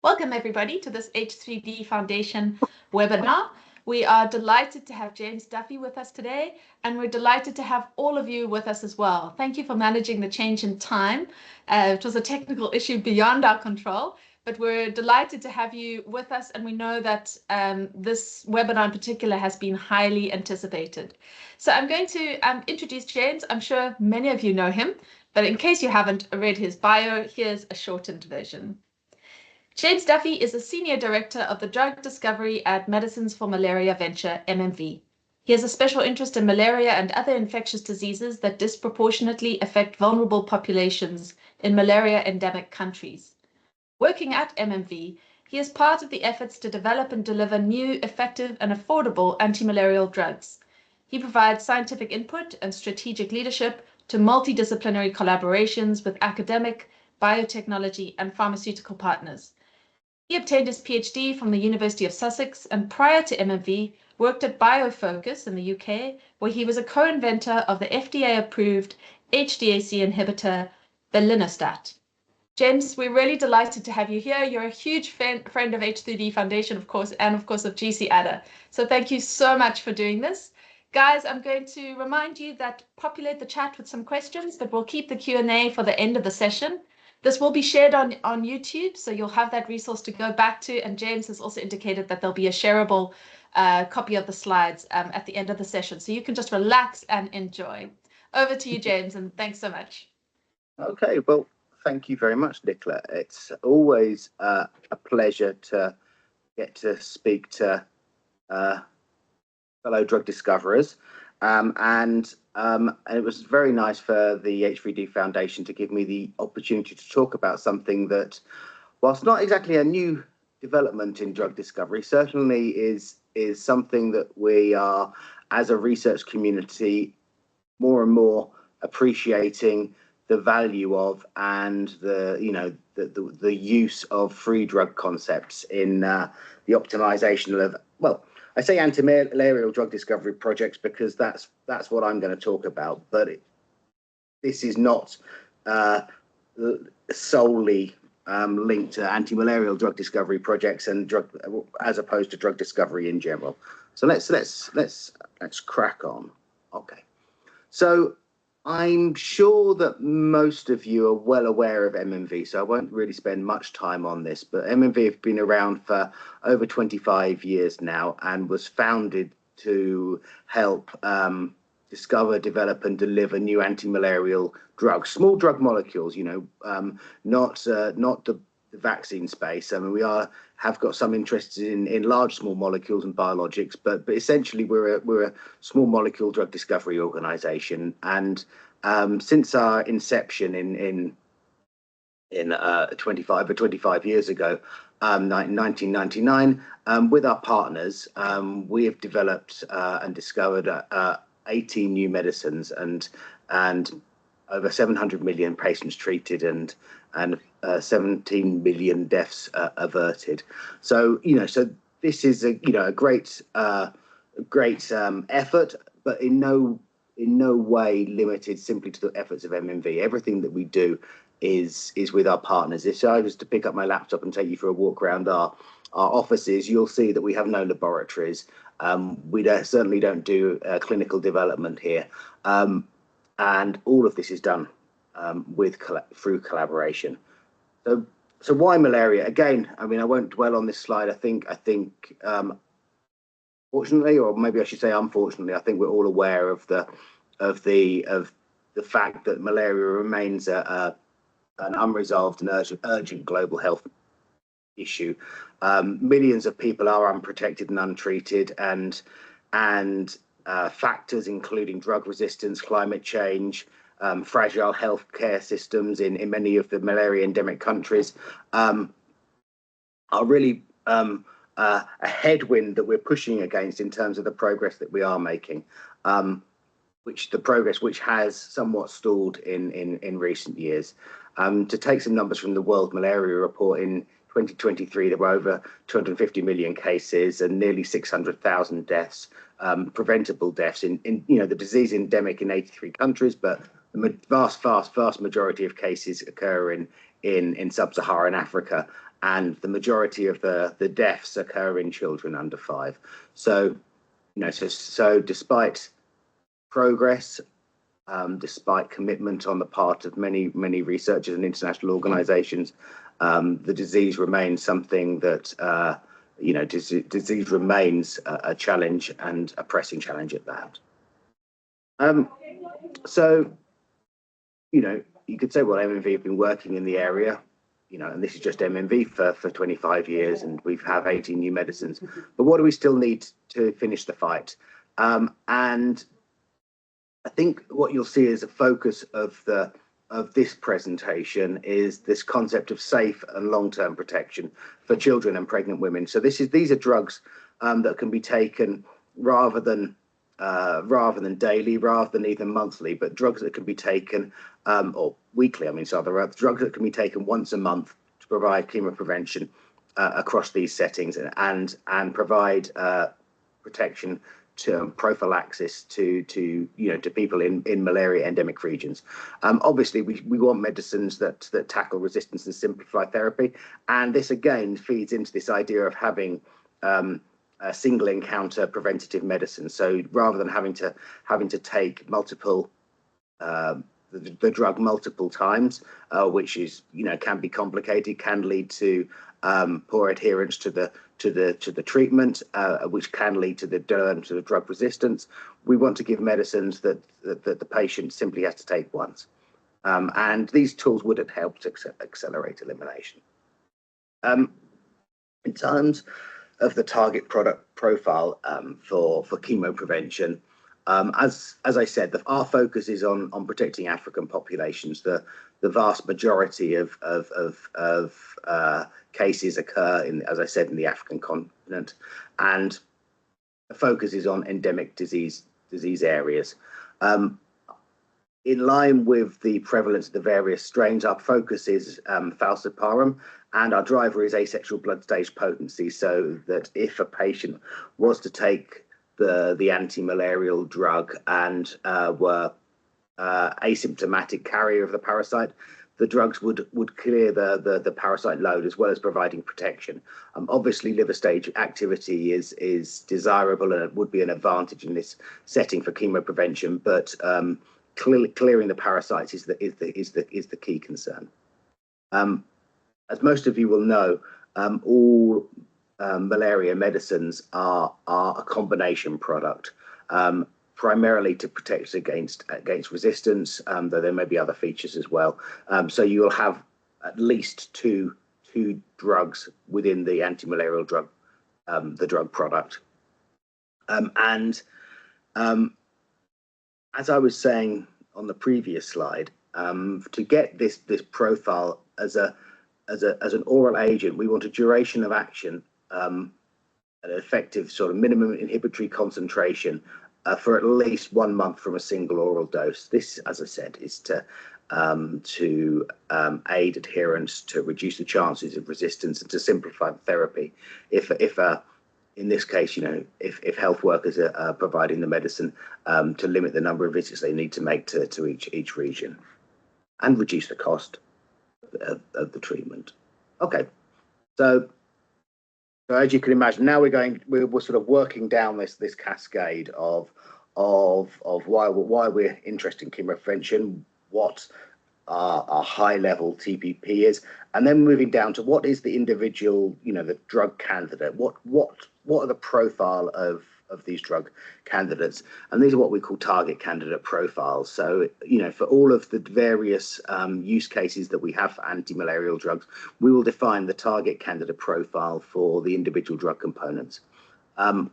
Welcome everybody to this H3D Foundation webinar. We are delighted to have James Duffy with us today, and we're delighted to have all of you with us as well. Thank you for managing the change in time. It was a technical issue beyond our control, but we're delighted to have you with us, and we know that this webinar in particular has been highly anticipated. So I'm going to introduce James. I'm sure many of you know him, but in case you haven't read his bio, here's a shortened version. James Duffy is a Senior Director of the Drug Discovery at Medicines for Malaria Venture, MMV. He has a special interest in malaria and other infectious diseases that disproportionately affect vulnerable populations in malaria endemic countries. Working at MMV, he is part of the efforts to develop and deliver new, effective, and affordable antimalarial drugs. He provides scientific input and strategic leadership to multidisciplinary collaborations with academic, biotechnology, and pharmaceutical partners. He obtained his PhD from the University of Sussex and prior to MMV worked at BioFocus in the UK, where he was a co-inventor of the FDA-approved HDAC inhibitor Belinostat. James, we're really delighted to have you here. You're a huge friend of H3D Foundation, of course, and of course of GC ADA. So thank you so much for doing this. Guys, I'm going to remind you that populate the chat with some questions, but we'll keep the Q&A for the end of the session. This will be shared on YouTube, so you'll have that resource to go back to. And James has also indicated that there'll be a shareable copy of the slides at the end of the session. So you can just relax and enjoy. Over to you, James, and thanks so much. Okay, well, thank you very much, Nicola. It's always a pleasure to get to speak to fellow drug discoverers. And it was very nice for the H3D Foundation to give me the opportunity to talk about something that, whilst not exactly a new development in drug discovery, certainly is something that we are, as a research community, more and more appreciating the value of, and the use of free drug concepts in the optimization of, well, I say antimalarial drug discovery projects because that's what I'm going to talk about, but this is not solely linked to antimalarial drug discovery projects and as opposed to drug discovery in general. So let's crack on. Okay, so I'm sure that most of you are well aware of MMV, so I won't really spend much time on this, but MMV have been around for over 25 years now and was founded to help discover, develop and deliver new antimalarial drugs, small drug molecules, not the vaccine space. I mean, we have got some interest in large small molecules and biologics, but essentially we're a small molecule drug discovery organization. And since our inception in 25 years ago, 1999, with our partners, we have developed and discovered 18 new medicines and over 700 million patients treated and 17 million deaths averted. So so this is a great effort, but in no way limited simply to the efforts of MMV. Everything that we do is with our partners. If I was to pick up my laptop and take you for a walk around our offices, you'll see that we have no laboratories. We certainly don't do clinical development here, and all of this is done through collaboration. So why malaria? Again, I mean, I won't dwell on this slide. I think fortunately, or maybe I should say unfortunately, I think we're all aware of the fact that malaria remains an unresolved and urgent global health issue. Millions of people are unprotected and untreated, and factors including drug resistance, climate change, fragile healthcare systems in many of the malaria endemic countries are really a headwind that we're pushing against in terms of the progress that we are making, which has somewhat stalled in recent years. To take some numbers from the World Malaria Report, in 2023, there were over 250 million cases and nearly 600,000 deaths, preventable deaths in the disease endemic in 83 countries, but the vast majority of cases occur in sub-Saharan Africa and the majority of the deaths occur in children under 5. So, so despite progress, despite commitment on the part of many researchers and international organisations, the disease remains something that disease remains a challenge, and a pressing challenge at that. So, you could say, well, MMV have been working in the area, and this is just MMV for 25 years, and we've have 18 new medicines. But what do we still need to finish the fight? And I think what you'll see as a focus of this presentation is this concept of safe and long-term protection for children and pregnant women. So these are drugs that can be taken rather than daily, rather than even monthly, but drugs that can be taken or weekly. So there are drugs that can be taken once a month to provide chemoprevention across these settings and provide protection to prophylaxis to people in malaria endemic regions. Obviously, we want medicines that tackle resistance and simplify therapy, and this again feeds into this idea of having a single encounter preventative medicine. So rather than having to take multiple the drug multiple times, which is can be complicated, can lead to poor adherence to the treatment, which can lead to the drug resistance. We want to give medicines that the patient simply has to take once, and these tools would have helped to accelerate elimination. In terms of the target product profile for chemoprevention, as I said, our focus is on protecting African populations. The vast majority of cases occur as I said, in the African continent, and the focus is on endemic disease areas. In line with the prevalence of the various strains, our focus is falciparum, and our driver is asexual blood stage potency, so that if a patient was to take the antimalarial drug and were asymptomatic carrier of the parasite, the drugs would clear the parasite load, as well as providing protection. Obviously, liver stage activity is desirable, and it would be an advantage in this setting for chemoprevention, but clearing the parasites is the key concern. As most of you will know, all malaria medicines are a combination product, primarily to protect against resistance, though there may be other features as well. So you will have at least two drugs within the antimalarial drug, the drug product. As I was saying on the previous slide, to get this profile as an oral agent, we want a duration of action, an effective sort of minimum inhibitory concentration for at least 1 month from a single oral dose. This, as I said, is to aid adherence, to reduce the chances of resistance, and to simplify the therapy. In this case, if health workers are providing the medicine, to limit the number of visits they need to make to each region, and reduce the cost of the treatment. Okay, so as you can imagine, now we're sort of working down this cascade of why we're interested in chemoprevention, what our high level TPP is, and then moving down to what is the individual, the drug candidate, what are the profile of these drug candidates, and these are what we call target candidate profiles. So for all of the various use cases that we have for antimalarial drugs, we will define the target candidate profile for the individual drug components, and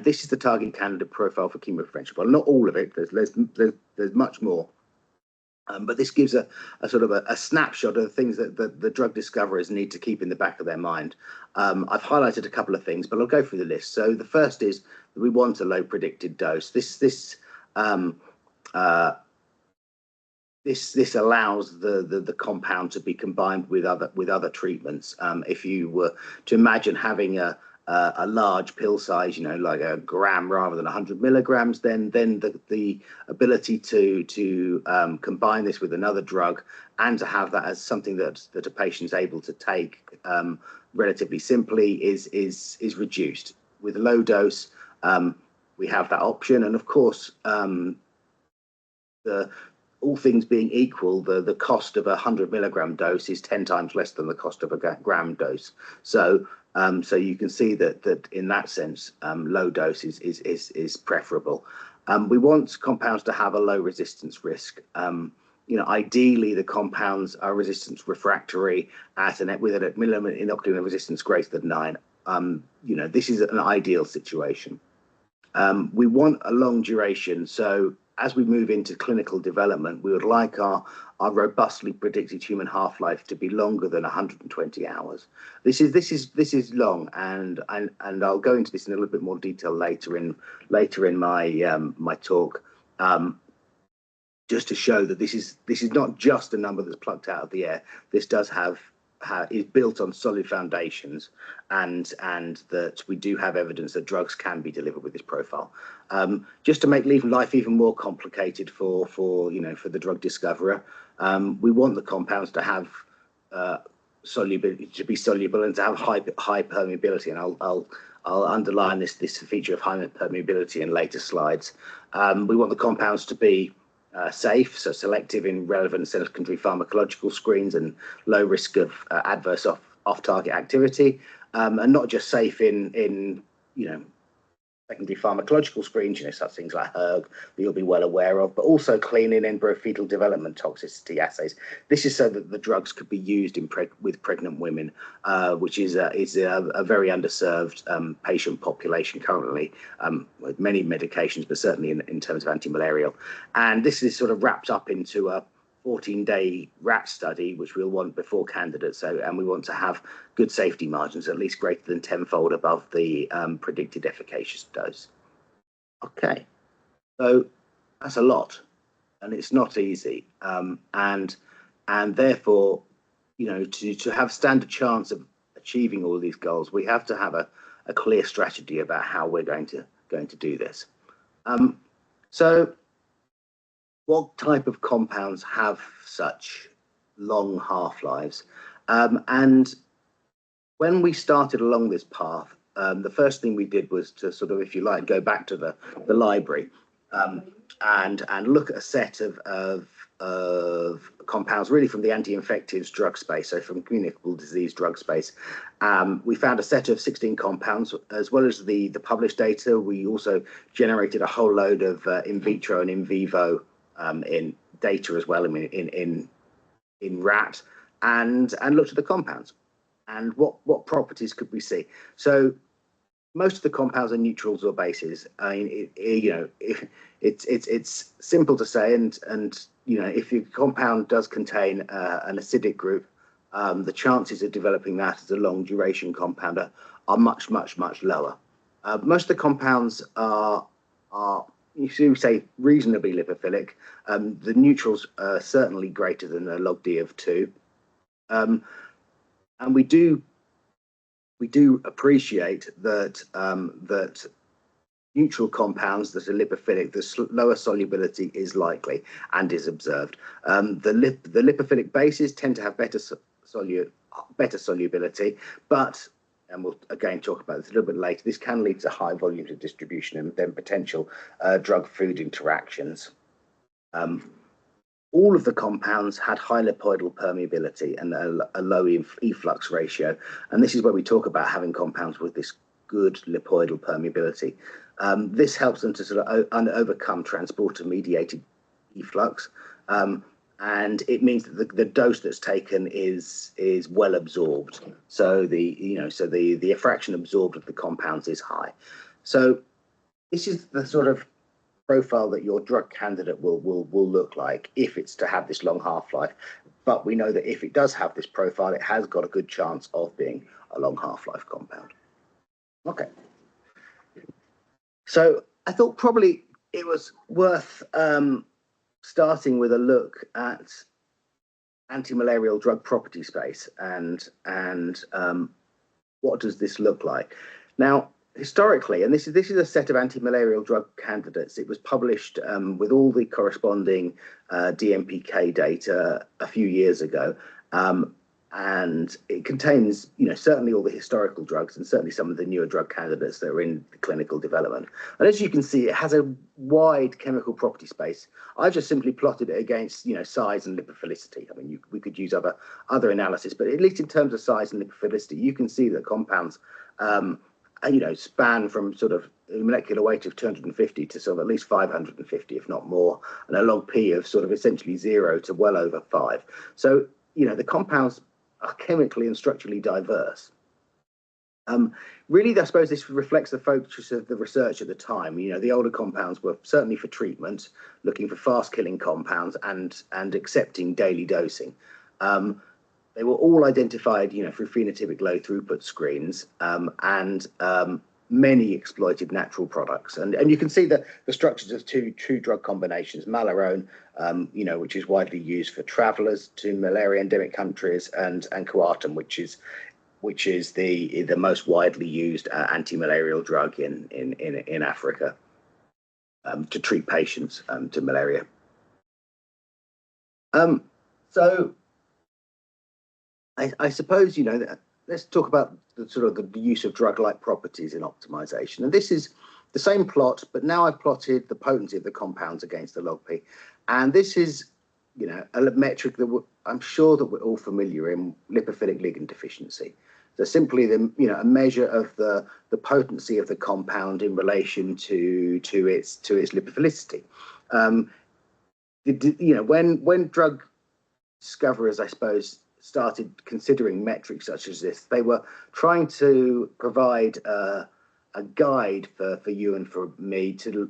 this is the target candidate profile for chemoprevention. Well, not all of it, there's much more. But this gives a sort of a snapshot of the things that the drug discoverers need to keep in the back of their mind. I've highlighted a couple of things, but I'll go through the list. So the first is that we want a low predicted dose. This allows the compound to be combined with other treatments. If you were to imagine having a a large pill size, like a gram rather than 100 milligrams, then the ability to combine this with another drug and to have that as something that a patient is able to take relatively simply is reduced. With low dose, we have that option, and of course, all things being equal, the cost of a 100 milligram dose is 10 times less than the cost of a gram dose. So you can see that in that sense, low dose is preferable. We want compounds to have a low resistance risk. Ideally, the compounds are resistance refractory with a minimum inoculant resistance greater than 9. This is an ideal situation. We want a long duration. So as we move into clinical development, we would like our robustly predicted human half-life to be longer than 120 hours. This is long, and I'll go into this in a little bit more detail later in my talk, just to show that this is not just a number that's plucked out of the air. This does is built on solid foundations, and that we do have evidence that drugs can be delivered with this profile. Just to make life even more complicated for the drug discoverer, we want the compounds to have to be soluble and to have high permeability, and I'll underline this feature of high permeability in later slides. We want the compounds to be safe, so selective in relevant secondary pharmacological screens and low risk of adverse off-target activity, and not just safe in secondary pharmacological screens, such things like HERG that you'll be well aware of, but also clean in embryo-fetal development toxicity assays. This is so that the drugs could be used with pregnant women, which is a very underserved patient population currently, with many medications, but certainly in terms of antimalarial. And this is sort of wrapped up into a 14-day rat study, which we'll want before candidates. And we want to have good safety margins, at least greater than 10-fold above the predicted efficacious dose. Okay, so that's a lot, and it's not easy. And therefore, to have standard chance of achieving all these goals, we have to have a clear strategy about how we're going to do this. So what type of compounds have such long half-lives? And when we started along this path, the first thing we did was to sort of, if you like, go back to the library and look at a set of compounds really from the anti-infectives drug space, so from communicable disease drug space. We found a set of 16 compounds, as well as the published data. We also generated a whole load of in vitro and in vivo in data as well, in rat, and looked at the compounds and what properties could we see. So most of the compounds are neutrals or bases. I mean, it's simple to say, and if your compound does contain an acidic group, the chances of developing that as a long duration compound are much lower. Most of the compounds are you should say reasonably lipophilic. The neutrals are certainly greater than a log D of 2, and we do appreciate that that neutral compounds that are lipophilic, the lower solubility is likely and is observed. The lipophilic bases tend to have better solubility, but, and we'll again talk about this a little bit later, this can lead to high volumes of distribution and then potential drug-food interactions. All of the compounds had high lipoidal permeability and a low efflux ratio. And this is where we talk about having compounds with this good lipoidal permeability. This helps them to sort of overcome transporter-mediated efflux. And it means that the dose that's taken is well absorbed. So the fraction absorbed of the compounds is high. So this is the sort of profile that your drug candidate will look like if it's to have this long half-life. But we know that if it does have this profile, it has got a good chance of being a long half-life compound. Okay. So I thought probably it was worth starting with a look at antimalarial drug property space and what does this look like? Now, historically, and this is a set of antimalarial drug candidates. It was published with all the corresponding DMPK data a few years ago, and it contains, certainly all the historical drugs and certainly some of the newer drug candidates that are in clinical development. And as you can see, it has a wide chemical property space. I've just simply plotted it against, size and lipophilicity. I mean, we could use other analysis, but at least in terms of size and lipophilicity, you can see that compounds span from sort of a molecular weight of 250 to sort of at least 550, if not more, and a log P of sort of essentially 0 to well over 5. So, the compounds are chemically and structurally diverse. Really, I suppose this reflects the focus of the research at the time. The older compounds were certainly for treatment, looking for fast-killing compounds and accepting daily dosing. They were all identified, through phenotypic low throughput screens, and many exploited natural products. And you can see the structures of two drug combinations: Malarone, which is widely used for travellers to malaria endemic countries, and coartem, which is the most widely used antimalarial drug in Africa to treat patients to malaria. So I suppose, let's talk about the use of drug-like properties in optimization. And this is the same plot, but now I've plotted the potency of the compounds against the log P. And this is, a metric that I'm sure that we're all familiar in: lipophilic ligand deficiency. So simply a measure of the potency of the compound in relation to its lipophilicity. When drug discoverers, I suppose, started considering metrics such as this, they were trying to provide a guide for you and for me to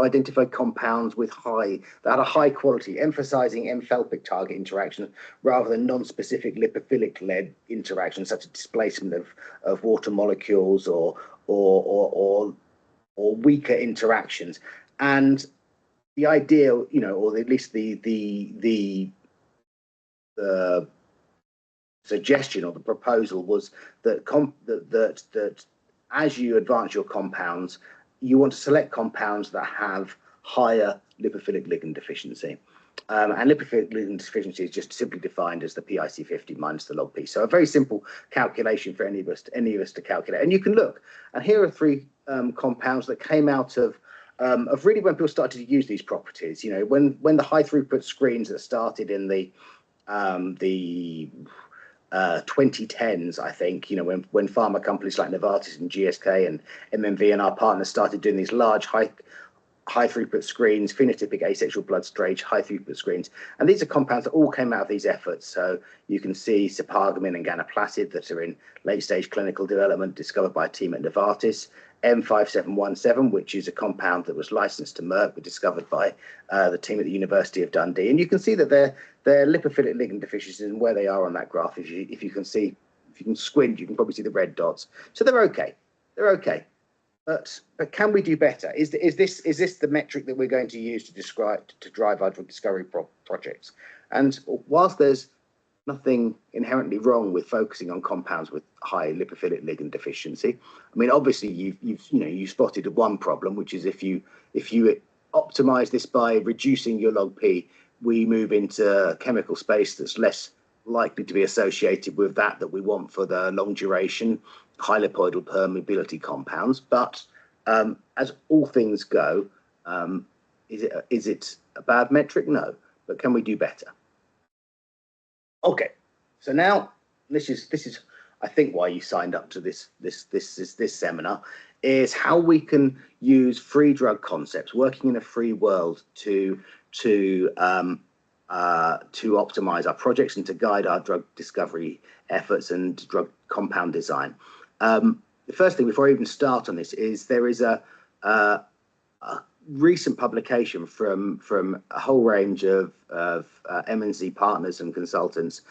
identify compounds that had a high quality, emphasizing enthalpic target interaction rather than non-specific lipophilic led interactions such as displacement of water molecules or weaker interactions. And the idea, or at least the suggestion or the proposal was that as you advance your compounds, you want to select compounds that have higher lipophilic ligand deficiency. And lipophilic ligand deficiency is just simply defined as the PIC50 minus the log P. So a very simple calculation for any of us to calculate. And you can look, and here are three compounds that came out of really when people started to use these properties. When the high throughput screens that started in the 2010s, I think, when pharma companies like Novartis and GSK and MMV and our partners started doing these large high throughput screens, phenotypic asexual blood stage high throughput screens. And these are compounds that all came out of these efforts. So you can see separgamine and ganaplacid that are in late stage clinical development, discovered by a team at Novartis. M5717, which is a compound that was licensed to Merck, but discovered by the team at the University of Dundee. And you can see that they're lipophilic ligand deficiencies and where they are on that graph. If you can squint, you can probably see the red dots. So they're okay. But can we do better? Is this the metric that we're going to use to drive our drug discovery projects? And whilst there's nothing inherently wrong with focusing on compounds with high lipophilic ligand deficiency, I mean, obviously you've spotted one problem, which is if you optimize this by reducing your log P, we move into a chemical space that's less likely to be associated with that we want for the long duration high lipoidal permeability compounds. But as all things go, is it a bad metric? No, but can we do better? Okay, so now this is I think why you signed up to this seminar, is how we can use free drug concepts, working in a free world, to optimize our projects and to guide our drug discovery efforts and drug compound design. The first thing, before I even start on this, is there is a recent publication from a whole range of MNC partners and consultants,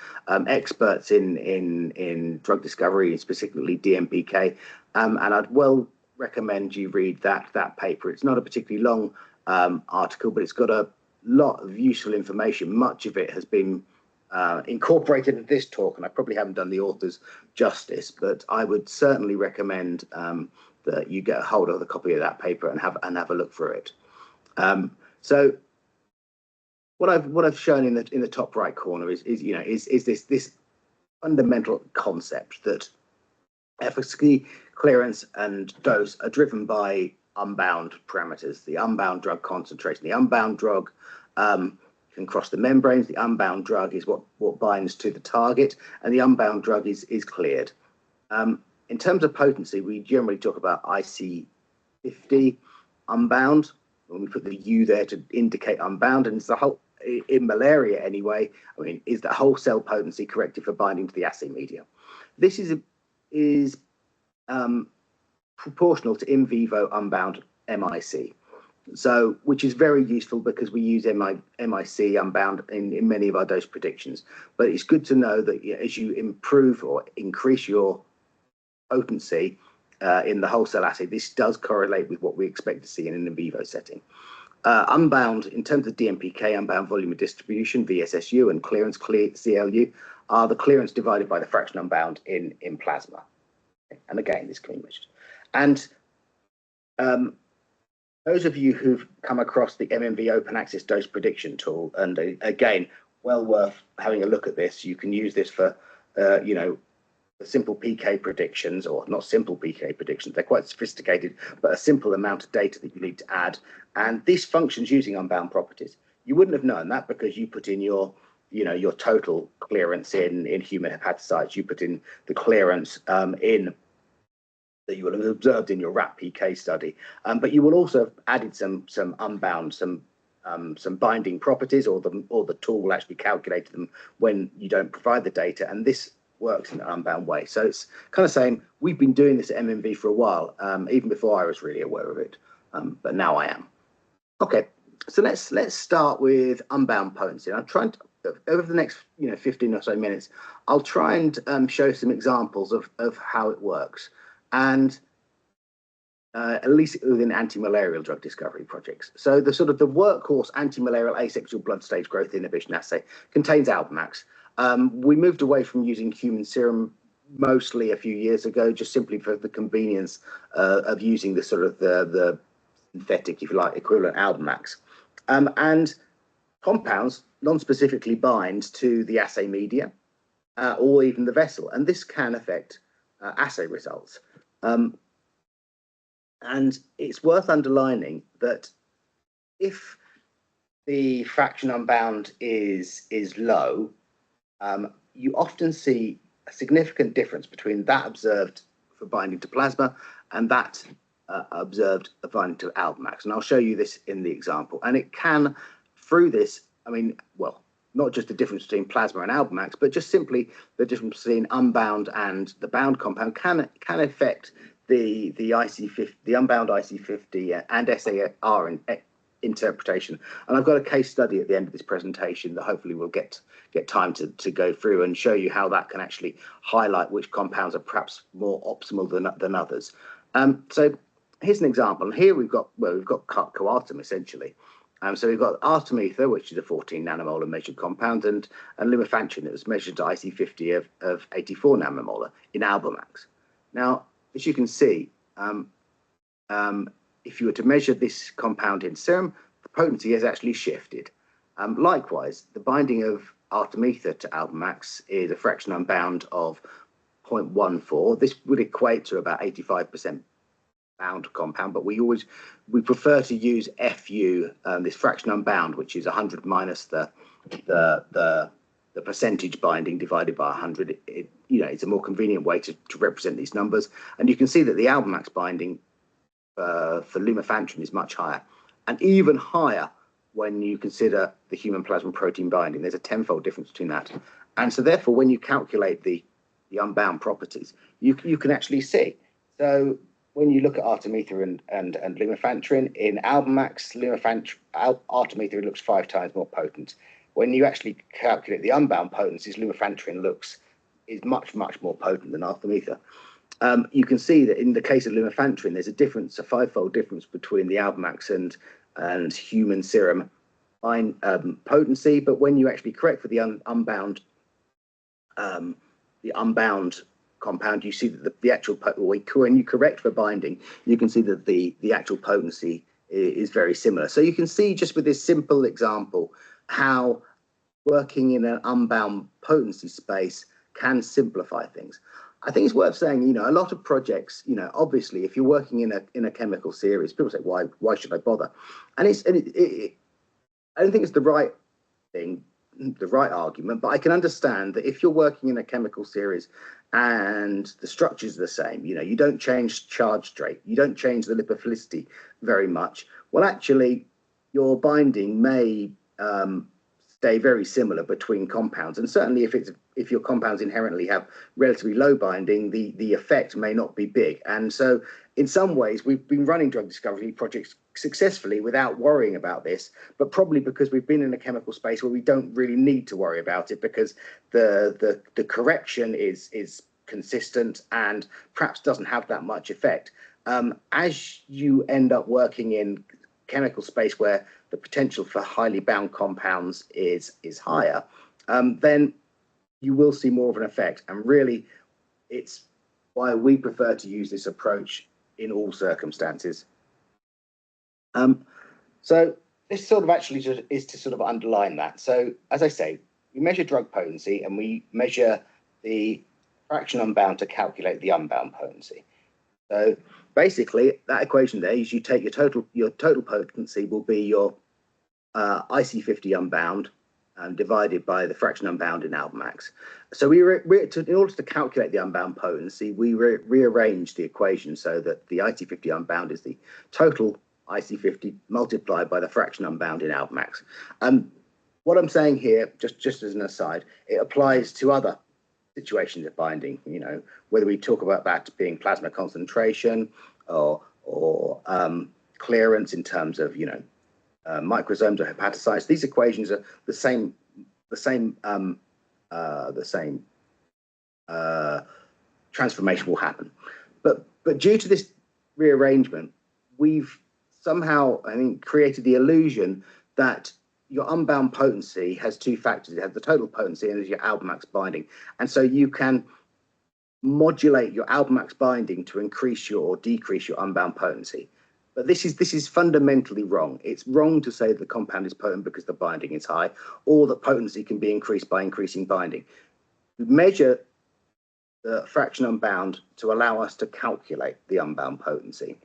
experts in drug discovery, specifically DMPK, and I'd well recommend you read that paper. It's not a particularly long article, but it's got a lot of useful information. Much of it has been incorporated into this talk, and I probably haven't done the authors justice, but I would certainly recommend that you get a hold of a copy of that paper and have a look through it. So what I've shown in the top right corner is this fundamental concept that efficacy, clearance, and dose are driven by unbound parameters. The unbound drug concentration, the unbound drug can cross the membranes. The unbound drug is what binds to the target, and the unbound drug is cleared. In terms of potency, we generally talk about IC50 unbound, when we put the U there to indicate unbound, and it's the whole, in malaria anyway, I mean, is the whole cell potency corrected for binding to the assay medium. This is proportional to in vivo unbound MIC. So, which is very useful because we use MIC unbound in many of our dose predictions. But it's good to know that as you improve or increase your potency in the whole cell assay, this does correlate with what we expect to see in an in vivo setting. Unbound, in terms of DMPK, unbound volume of distribution, VSSU, and clearance, CLU, are the clearance divided by the fraction unbound in plasma. And again, this can be measured. And those of you who've come across the MMV open access dose prediction tool, and again, well worth having a look at this. You can use this for, simple PK predictions, or not simple PK predictions. They're quite sophisticated, but a simple amount of data that you need to add. And this functions using unbound properties. You wouldn't have known that because you put in your total clearance in human hepatocytes. You put in the clearance in that you will have observed in your rat PK study, but you will also have added some unbound, some binding properties, or the tool will actually calculate them when you don't provide the data, and this works in an unbound way. So it's kind of saying we've been doing this at MMV for a while, even before I was really aware of it, but now I am. Okay, so let's start with unbound potency. I'm trying to, over the next 15 or so minutes, I'll try and show some examples of how it works. And at least within antimalarial drug discovery projects. So the workhorse antimalarial asexual blood stage growth inhibition assay contains Albumax. We moved away from using human serum mostly a few years ago, just simply for the convenience of using the the synthetic, if you like, equivalent Albumax. And compounds non-specifically bind to the assay media or even the vessel, and this can affect assay results. And it's worth underlining that if the fraction unbound is low, you often see a significant difference between that observed for binding to plasma and that observed binding to Albumax. And I'll show you this in the example. And it can, through this, I mean, well, not just the difference between plasma and Albumax, but just simply the difference between unbound and the bound compound can affect the IC50, the unbound IC50 and SAR interpretation. And I've got a case study at the end of this presentation that hopefully we'll get time to go through and show you how that can actually highlight which compounds are perhaps more optimal than others. So here's an example. And here we've got coartem essentially. So we've got artemether, which is a 14 nanomolar measured compound, and lumefantrine that was measured to IC50 of 84 nanomolar in Albumax. Now, as you can see, if you were to measure this compound in serum, the potency has actually shifted. Likewise, the binding of artemether to Albumax is a fraction unbound of 0.14. This would equate to about 85% bound compound, but we prefer to use FU, this fraction unbound, which is 100 minus the percentage binding divided by 100. It's a more convenient way to represent these numbers. And you can see that the Albumax binding for lumefantrine is much higher, and even higher when you consider the human plasma protein binding. There's a tenfold difference between that. And so therefore, when you calculate the unbound properties, you can actually see. So when you look at artemether and lumefantrine, in Albumax, artemether looks 5 times more potent. When you actually calculate the unbound potencies, lumefantrine is much more potent than artemether. You can see that in the case of lumefantrine, there's a 5-fold difference between the Albumax and human serum potency, but when you actually correct for the unbound compound, you see that the actual, when you correct for binding, you can see that the actual potency is very similar. So you can see just with this simple example how working in an unbound potency space can simplify things. I think it's worth saying, you know, a lot of projects, you know, obviously if you're working in a chemical series, people say, why should I bother? And I don't think it's the right thing, the right argument, but I can understand that if you're working in a chemical series and the structures are the same, you know, you don't change charge straight, you don't change the lipophilicity very much. Well, actually, your binding may stay very similar between compounds, and certainly if your compounds inherently have relatively low binding, the effect may not be big. And so in some ways we've been running drug discovery projects successfully without worrying about this, but probably because we've been in a chemical space where we don't really need to worry about it, because the correction is consistent and perhaps doesn't have that much effect. As you end up working in chemical space where the potential for highly bound compounds is higher, then you will see more of an effect. And really, it's why we prefer to use this approach in all circumstances. So this sort of actually just is to sort of underline that. So as I say, we measure drug potency and we measure the fraction unbound to calculate the unbound potency. So basically, that equation there is you take your total potency will be your IC50 unbound divided by the fraction unbound in Almax. So in order to calculate the unbound potency, we rearrange the equation so that the IC50 unbound is the total IC50 multiplied by the fraction unbound in Almax. What I'm saying here, just as an aside, it applies to other situations of binding, you know, whether we talk about that being plasma concentration or clearance in terms of, you know, microsomes or hepatocytes. These equations are the same transformation will happen. But due to this rearrangement, we've somehow, I think, created the illusion that your unbound potency has two factors. It has the total potency and there's your Almax binding. And so you can modulate your Almax binding to increase your or decrease your unbound potency. But this is fundamentally wrong. It's wrong to say that the compound is potent because the binding is high, or that potency can be increased by increasing binding. We measure the fraction unbound to allow us to calculate the unbound potency.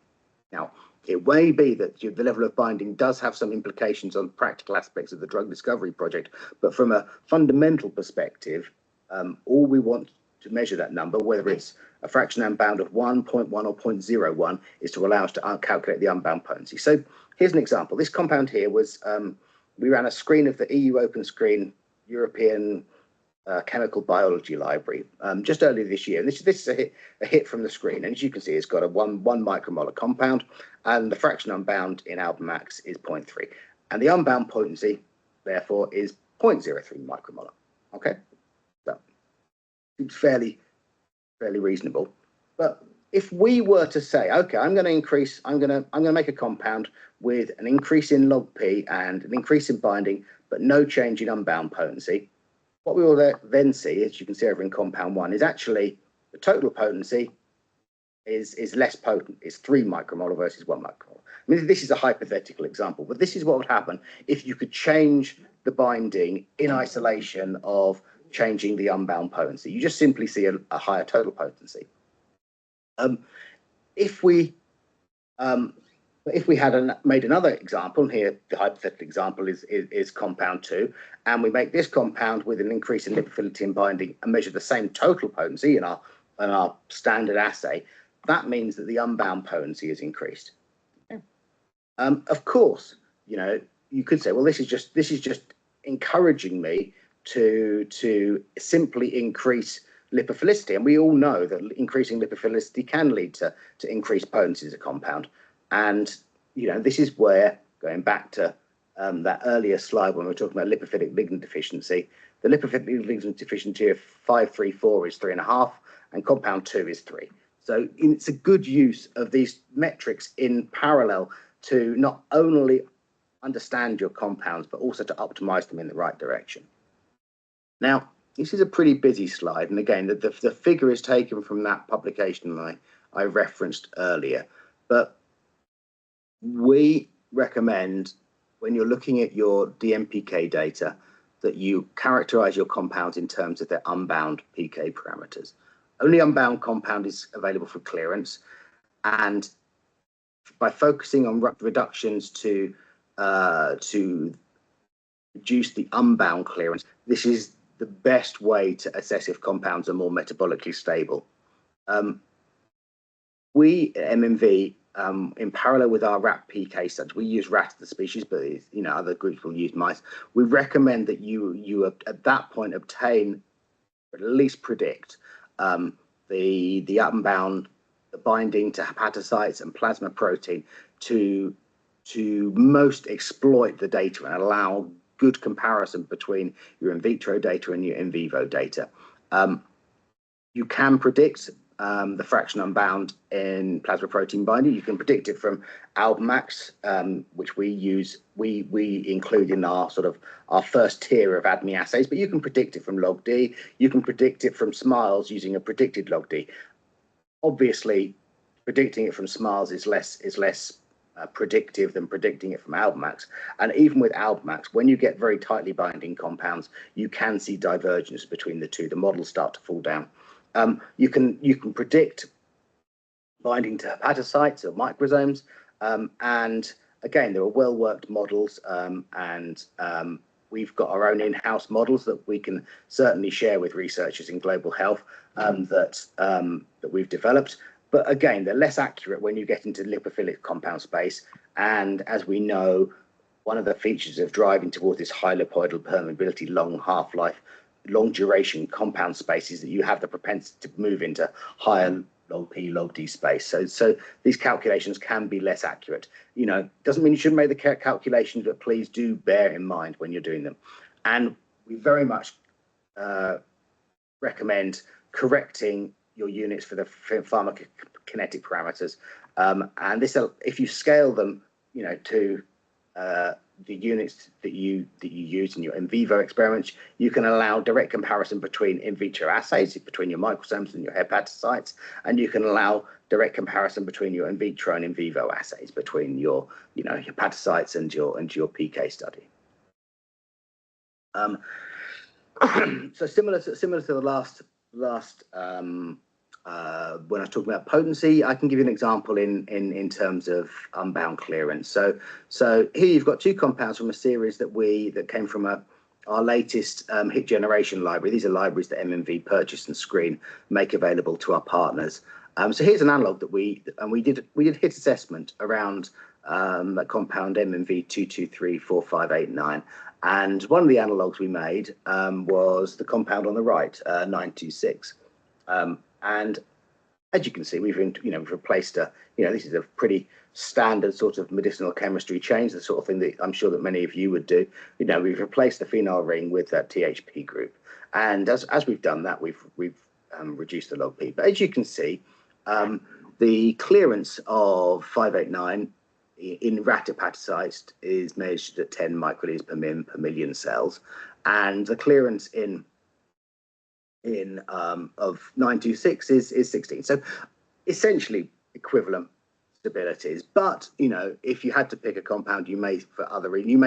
Now, it may be that the level of binding does have some implications on practical aspects of the drug discovery project, but from a fundamental perspective, all we want to measure that number, whether it's a fraction unbound of 1, 0.1 or 0.01, is to allow us to calculate the unbound potency. So here's an example. This compound here was, we ran a screen of the EU Open Screen European Chemical Biology Library just earlier this year. And this is a hit from the screen. And as you can see, it's got a 1 micromolar compound, and the fraction unbound in Almax is 0.3. And the unbound potency, therefore, is 0.03 micromolar. Okay, so it's fairly reasonable. But if we were to say, okay, I'm going to make a compound with an increase in log P and an increase in binding, but no change in unbound potency, what we will then see, as you can see over in compound 1, is actually the total potency is less potent. It's 3 micromolar versus 1 micromolar. I mean, this is a hypothetical example, but this is what would happen if you could change the binding in isolation of changing the potency. You just simply see a higher total potency. If we had made another example, and here the hypothetical example is compound 2, and we make this compound with an increase in lipophility and binding and measure the same total potency in our standard assay, that means that the unbound potency is increased. Okay. Of course, you know, you could say, well, this is just encouraging me to simply increase lipophilicity, and we all know that increasing lipophilicity can lead to increased potency as a compound. And you know, this is where, going back to that earlier slide when we were talking about lipophilic ligand deficiency, the lipophilic ligand deficiency of 534 is 3.5, and compound 2 is 3. So it's a good use of these metrics in parallel to not only understand your compounds, but also to optimize them in the right direction. Now, this is a pretty busy slide. And again, the figure is taken from that publication I referenced earlier. But we recommend when you're looking at your DMPK data that you characterize your compounds in terms of their unbound PK parameters. Only unbound compound is available for clearance. And by focusing on reductions to reduce the unbound clearance, this is the best way to assess if compounds are more metabolically stable. We at MMV, in parallel with our rat PK studies, we use rat as the species, but other groups will use mice. We recommend that you at that point obtain, or at least predict, the unbound binding to hepatocytes and plasma protein to most exploit the data and allow good comparison between your in vitro data and your in vivo data. You can predict the fraction unbound in plasma protein binding. You can predict it from Albmax, which we use. We include in our first tier of ADME assays, but you can predict it from log D. You can predict it from SMILES using a predicted log D. Obviously, predicting it from SMILES is less predictive than predicting it from Albmax. And even with Albmax, when you get very tightly binding compounds, you can see divergence between the two. The models start to fall down. You can predict binding to hepatocytes or microsomes, and again, there are well-worked models, and we've got our own in-house models that we can certainly share with researchers in global health that we've developed. But again, they're less accurate when you get into lipophilic compound space. And as we know, one of the features of driving towards this high lipoidal permeability, long half-life, long duration compound space is that you have the propensity to move into higher log P, log D space. So these calculations can be less accurate. Doesn't mean you shouldn't make the calculations, but please do bear in mind when you're doing them. And we very much recommend correcting your units for the pharmacokinetic parameters. And this, if you scale them, to the units that you use in your in vivo experiments, you can allow direct comparison between in vitro assays, between your microsomes and your hepatocytes, and you can allow direct comparison between your in vitro and in vivo assays, between your hepatocytes and your PK study. So similar to the last when I was talking about potency, I can give you an example in terms of unbound clearance. So here you've got two compounds from a series that came from our latest hit generation library. These are libraries that MMV purchase and screen, make available to our partners. So here's an analog that we did hit assessment around a compound MMV 2234589. And one of the analogs we made was the compound on the right, 926. And as you can see, we've replaced this is a pretty standard sort of medicinal chemistry change, the sort of thing that I'm sure that many of you would do. We've replaced the phenyl ring with that THP group, and as we've done that, we've reduced the log P. But as you can see, the clearance of 589 in rat hepatocytes is measured at 10 microliters per min per million cells, and the clearance of 926 is 16. So essentially equivalent stabilities. But if you had to pick a compound, you may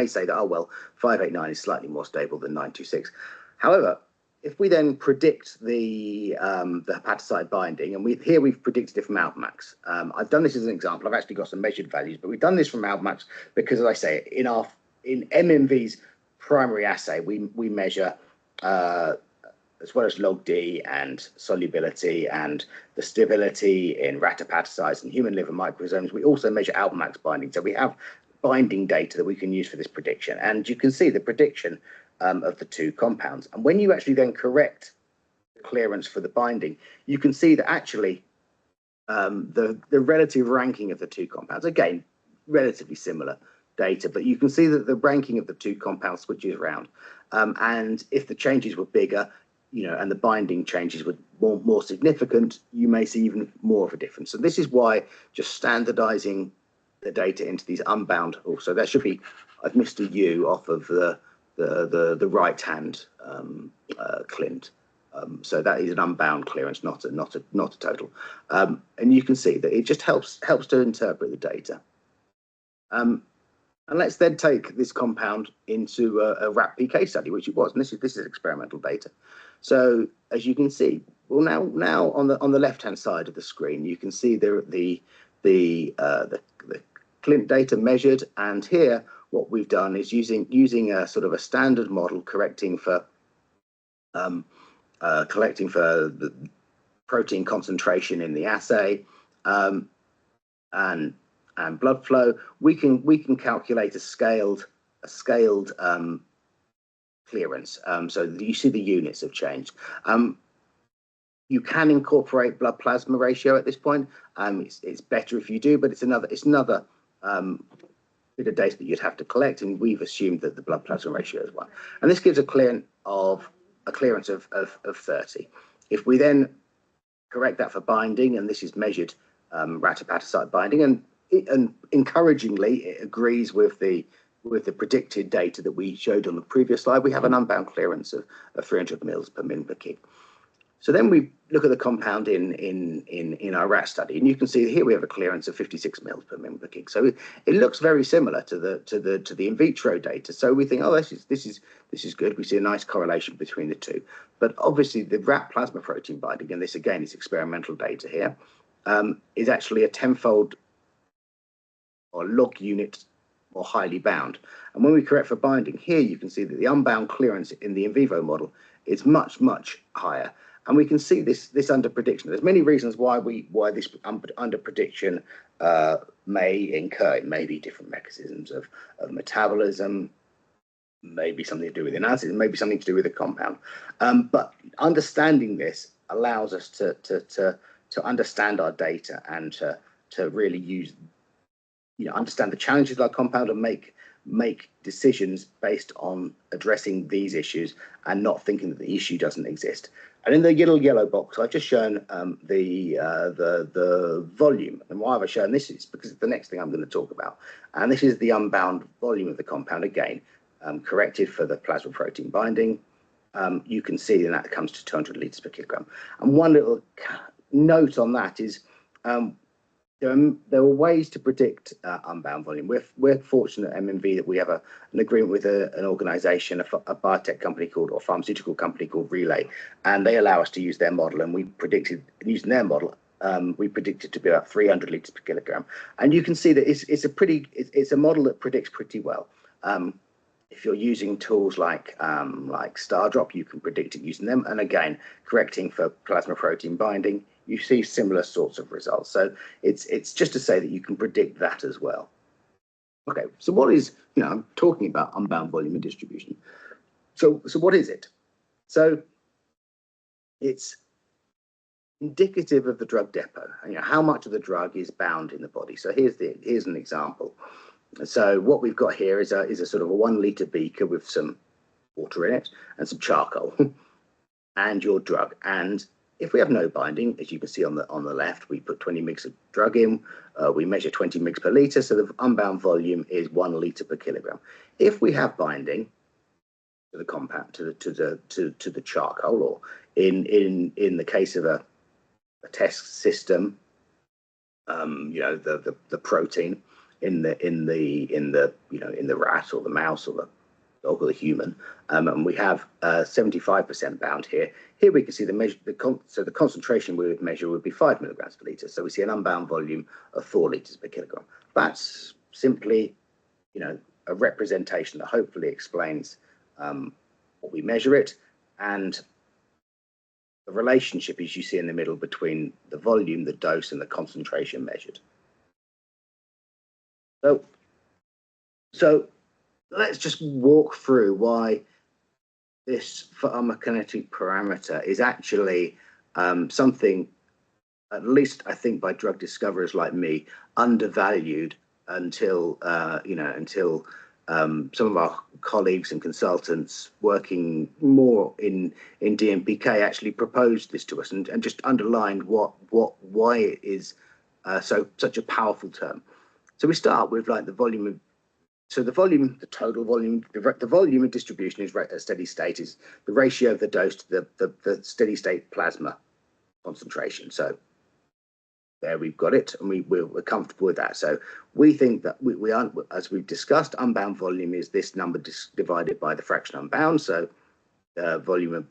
say that, oh well, 589 is slightly more stable than 926. However, if we then predict the hepatocyte binding, and we've predicted it from Albmax. I've done this as an example. I've actually got some measured values, but we've done this from Albmax because, as I say, in MMV's primary assay, we measure as well as log D and solubility and the stability in rat hepatocytes and human liver microsomes. We also measure Albmax binding. So we have binding data that we can use for this prediction. And you can see the prediction of the two compounds. And when you actually then correct the clearance for the binding, you can see that actually the relative ranking of the two compounds, again, relatively similar data, but you can see that the ranking of the two compounds switches around. And if the changes were bigger, and the binding changes were more significant, you may see even more of a difference. So this is why just standardizing the data into these unbound, also there should be I've missed a U off of the right hand clint. So that is an unbound clearance, not a total. And you can see that it just helps to interpret the data. And let's then take this compound into a rat PK study, which it was. And this is experimental data. So as you can see, well now on the left hand side of the screen, you can see the clint data measured, and here what we've done is using a sort of a standard model collecting for the protein concentration in the assay and blood flow. We can calculate a scaled clearance. So you see the units have changed. You can incorporate blood plasma ratio at this point. It's better if you do, but it's another bit of data that you'd have to collect, and we've assumed that the blood plasma ratio is 1. And this gives a clearance of 30. If we then correct that for binding, and this is measured rat hepatocyte binding, and encouragingly it agrees with the predicted data that we showed on the previous slide, we have an unbound clearance of 300 mils per min per kg. So then we look at the compound in our rat study, and you can see here we have a clearance of 56 mils per min per kg. So it looks very similar to the in vitro data. So we think, oh, this is good. We see a nice correlation between the two. But obviously the rat plasma protein binding, and this again is experimental data here, is actually a tenfold or log unit more highly bound. And when we correct for binding, here you can see that the unbound clearance in the in vivo model is much higher. And we can see this under prediction. There's many reasons why this under prediction may incur. It may be different mechanisms of metabolism, maybe something to do with analysis, maybe something to do with the compound. But understanding this allows us to understand our data and to really use, understand the challenges of our compound and make decisions based on addressing these issues and not thinking that the issue doesn't exist. And in the little yellow box, I've just shown the volume. And why have I shown this? Is because it's the next thing I'm going to talk about. And this is the unbound volume of the compound, again, corrected for the plasma protein binding. You can see that comes to 200 litres per kilogram. And one little note on that is there are ways to predict unbound volume. We're fortunate at MMV that we have an agreement with an organisation, a biotech company called, or pharmaceutical company called Relay, and they allow us to use their model. And we predicted, using their model, we predicted to be about 300 litres per kilogram. And you can see that it's a model that predicts pretty well. If you're using tools like Stardrop, you can predict it using them. And again, correcting for plasma protein binding, you see similar sorts of results. So it's just to say that you can predict that as well. Okay, so what is, I'm talking about unbound volume and distribution. So what is it? So it's indicative of the drug depot, how much of the drug is bound in the body. So here's an example. So what we've got here is a sort of a 1 litre beaker with some water in it and some charcoal and your drug. And if we have no binding, as you can see on the left, we put 20 mg of drug in. We measure 20 mg per litre, so the unbound volume is 1 litre per kilogram. If we have binding to the compound, to the charcoal, or in the case of a test system, the protein in the rat or the mouse or the dog or the human, and we have 75% bound here. Here we can see so the concentration we would measure would be 5 milligrams per litre. So we see an unbound volume of 4 litres per kilogram. That's simply, a representation that hopefully explains what we measure it, and the relationship, as you see in the middle, between the volume, the dose, and the concentration measured. So let's just walk through why this pharmacokinetic parameter is actually something, at least I think by drug discoverers like me, undervalued until some of our colleagues and consultants working more in DMPK actually proposed this to us and just underlined why it is such a powerful term. So we start with the volume of So the volume, the total volume, the volume of distribution is at steady state is the ratio of the dose to the steady state plasma concentration. So there we've got it, and we're comfortable with that. So we think that we aren't, as we've discussed, unbound volume is this number divided by the fraction unbound. So the volume of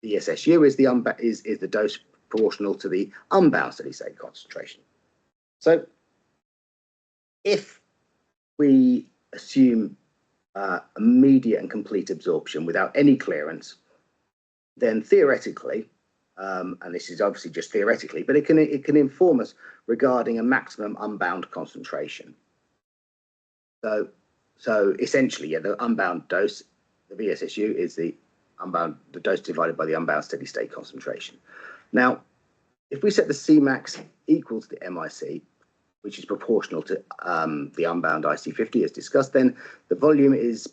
the SSU is the dose proportional to the unbound steady state concentration. So if we assume immediate and complete absorption without any clearance, then theoretically, and this is obviously just theoretically, but it can inform us regarding a maximum unbound concentration. So essentially, yeah, the unbound dose, the VSSU, is the dose divided by the unbound steady state concentration. Now, if we set the Cmax equal to the MIC, which is proportional to the unbound IC50 as discussed, then the volume is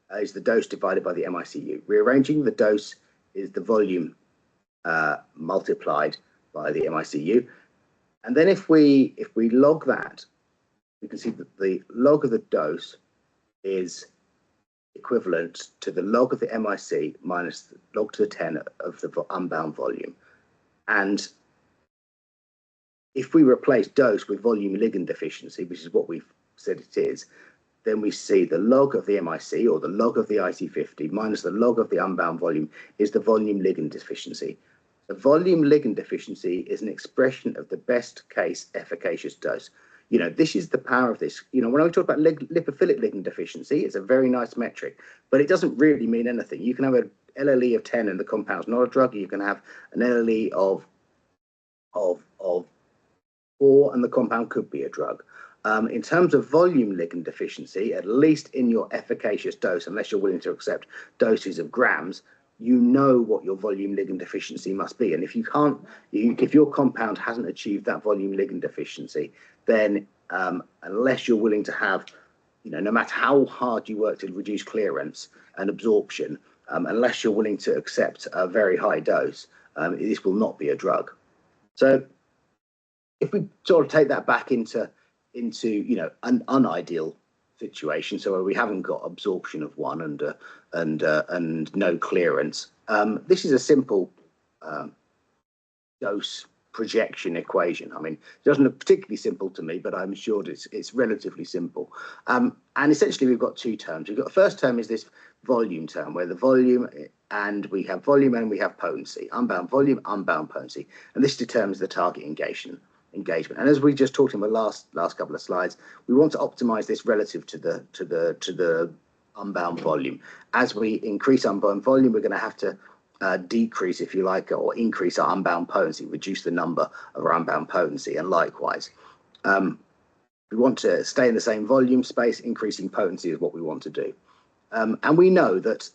the dose divided by the MICU. Rearranging the dose is the volume multiplied by the MICU. And then if we log that, we can see that the log of the dose is equivalent to the log of the MIC minus the log to the 10 of the unbound volume. And if we replace dose with volume ligand deficiency, which is what we've said it is, then we see the log of the MIC, or the log of the IC50 minus the log of the unbound volume, is the volume ligand deficiency. The volume ligand deficiency is an expression of the best case efficacious dose. You know, this is the power of this. You know, when I talk about lipophilic ligand deficiency, it's a very nice metric, but it doesn't really mean anything. You can have an LLE of 10 and the compound's not a drug. You can have an LLE of 4 and the compound could be a drug. In terms of volume ligand deficiency, at least in your efficacious dose, unless you're willing to accept doses of grams, you know what your volume ligand deficiency must be. And if you can't, if your compound hasn't achieved that volume ligand deficiency, then unless you're willing to have, you know, no matter how hard you work to reduce clearance and absorption, unless you're willing to accept a very high dose, this will not be a drug. So if we sort of take that back into you know, an unideal situation, so where we haven't got absorption of one and no clearance, this is a simple dose projection equation. I mean, it doesn't look particularly simple to me, but I'm sure it's relatively simple. And essentially, we've got two terms. We've got the first term is this volume term, where the volume, and we have volume and we have potency, unbound volume, unbound potency, and this determines the target engagement. And as we just talked in the last couple of slides, we want to optimize this relative to the unbound volume. As we increase unbound volume, we're going to have to decrease, if you like, or increase our unbound potency, reduce the number of our unbound potency, and likewise. We want to stay in the same volume space. Increasing potency is what we want to do. And we know that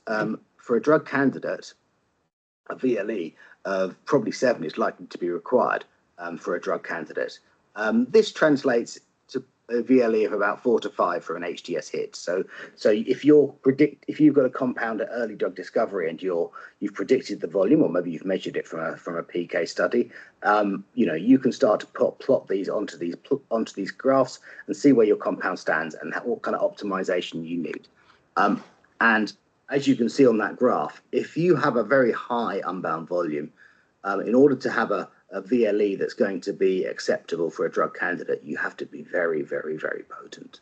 for a drug candidate, a VLE of probably 7 is likely to be required for a drug candidate. This translates to a VLE of about 4 to 5 for an HDS hit. So if you've got a compound at early drug discovery and you've predicted the volume, or maybe you've measured it from a PK study, you know, you can start to plot these onto these graphs and see where your compound stands and what kind of optimization you need. And as you can see on that graph, if you have a very high unbound volume, in order to have a VLE that's going to be acceptable for a drug candidate, you have to be very, very, very potent.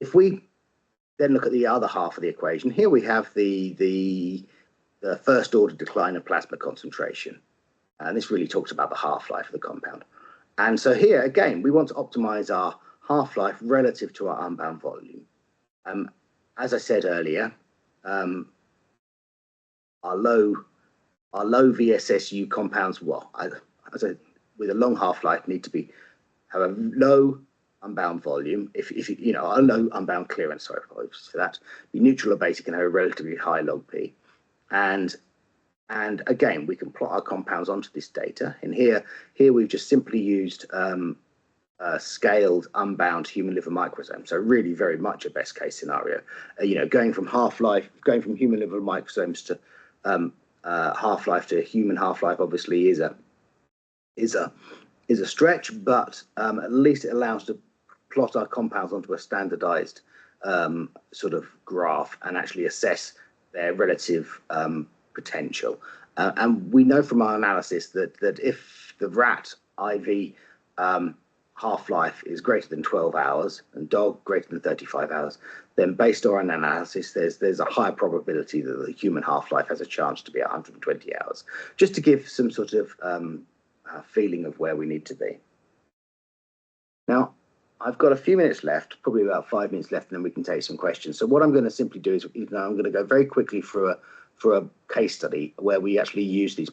If we then look at the other half of the equation, here we have the first order decline of plasma concentration. And this really talks about the half-life of the compound. And so here, again, we want to optimize our half-life relative to our unbound volume. As I said earlier, our low VSSU compounds, well, with a long half-life, need to have a low unbound volume. If you know, a low unbound clearance, sorry for that. Be neutral or basic and have a relatively high log P. And again, we can plot our compounds onto this data. And here we've just simply used scaled unbound human liver microsomes. So really very much a best case scenario. You know, going from human liver microsomes to half-life to human half-life obviously is a stretch, but at least it allows to plot our compounds onto a standardized sort of graph and actually assess their relative potential. And we know from our analysis that if the rat IV half-life is greater than 12 hours and dog greater than 35 hours, then based on an analysis, there's a higher probability that the human half-life has a chance to be 120 hours, just to give some sort of feeling of where we need to be. Now, I've got a few minutes left, probably about 5 minutes left, and then we can take some questions. So what I'm going to simply do is, I'm going to go very quickly through a case study where we actually use these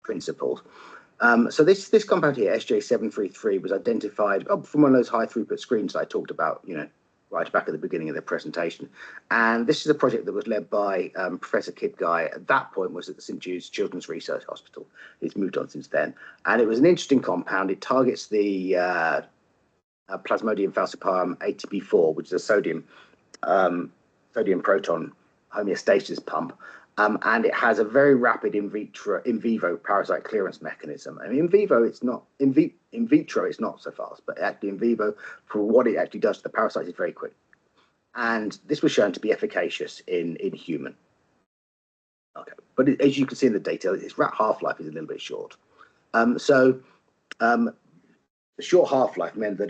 principles. So this compound here, SJ733, was identified from one of those high throughput screens that I talked about, right back at the beginning of the presentation. And this is a project that was led by Professor Kip Guy. At that point was at the St Jude's Children's Research Hospital. He's moved on since then. And it was an interesting compound. It targets the Plasmodium falciparum ATP4, which is a sodium proton homeostasis pump. And it has a very rapid in vivo parasite clearance mechanism. I mean, in vivo, it's not, in vitro, it's not so fast, but actually in vivo, for what it actually does to the parasite, is very quick. And this was shown to be efficacious in human. Okay, but as you can see in the data, its rat half-life is a little bit short. The short half-life meant that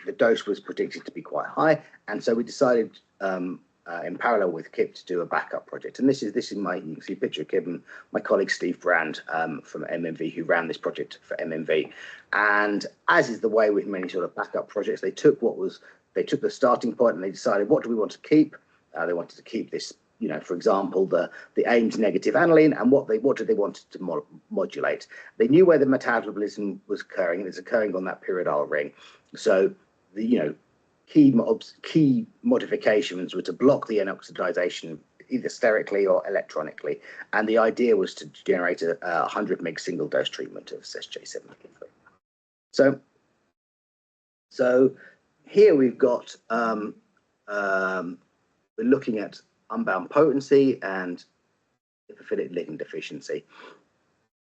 the dose was predicted to be quite high, and so we decided in parallel with Kip to do a backup project. And this is you can see a picture of Kip and my colleague Steve Brand from MMV, who ran this project for MMV. And as is the way with many sort of backup projects, they took the starting point and they decided, what do we want to keep? They wanted to keep this, for example, the Ames negative aniline, and what did they want to modulate? They knew where the metabolism was occurring, and it's occurring on that pyridyl ring. So key modifications were to block the N-oxidization either sterically or electronically, and the idea was to generate a 100 mg single dose treatment of SJ733. So here we've got we're looking at unbound potency and lipophilic ligand deficiency.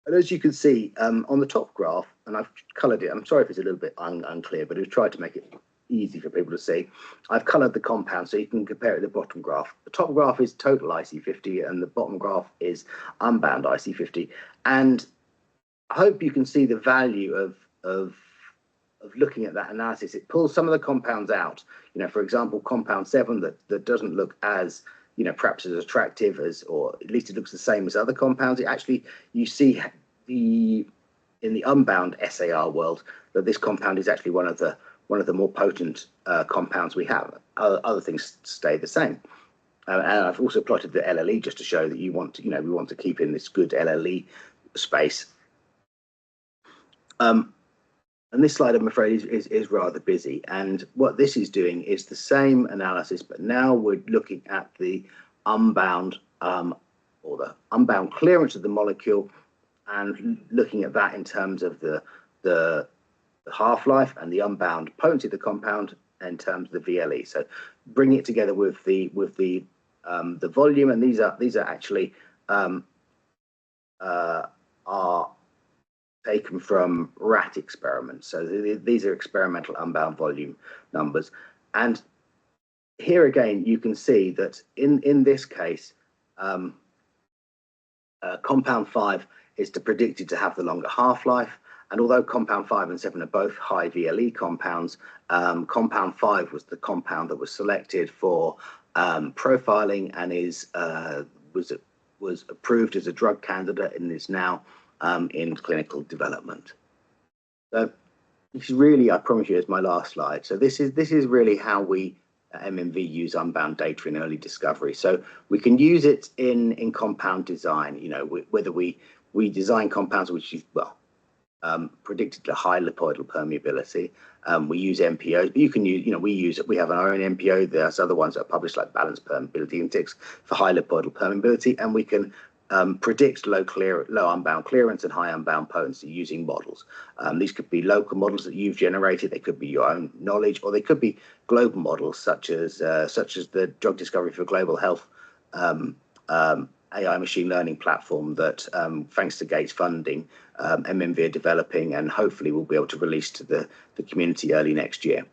And as you can see on the top graph, and I've coloured it, I'm sorry if it's a little bit unclear, but we've tried to make it easy for people to see. I've coloured the compound so you can compare it to the bottom graph. The top graph is total IC50 and the bottom graph is unbound IC50. And I hope you can see the value of looking at that analysis. It pulls some of the compounds out. For example, compound 7 that doesn't look as perhaps as attractive as, or at least it looks the same as other compounds. It actually, you see in the unbound SAR world that this compound is actually one of the more potent compounds we have. Other things stay the same. And I've also plotted the LLE just to show that we want to keep in this good LLE space. And this slide, I'm afraid, is rather busy. And what this is doing is the same analysis, but now we're looking at the unbound or the unbound clearance of the molecule, and looking at that in terms of the half-life and the unbound potency of the compound in terms of the VLE. So bringing it together with the volume, and these are actually are taken from rat experiments. So these are experimental unbound volume numbers. And here again, you can see that in this case, compound 5 is predicted to have the longer half-life. And although compound 5 and 7 are both high VLE compounds, compound 5 was the compound that was selected for profiling and was approved as a drug candidate and is now in clinical development. So this is really, I promise you, is my last slide. So this is really how we at MMV use unbound data in early discovery. So we can use it in compound design. Whether we design compounds which is predicted to high lipoidal permeability. We use MPOs, but you can use, we have our own MPO. There's other ones that are published like balanced permeability index for high lipoidal permeability, and we can predict low unbound clearance and high unbound potency using models. These could be local models that you've generated. They could be your own knowledge, or they could be global models such as the Drug Discovery for Global Health AI machine learning platform that, thanks to Gates funding, MMV are developing and hopefully we'll be able to release to the community early next year.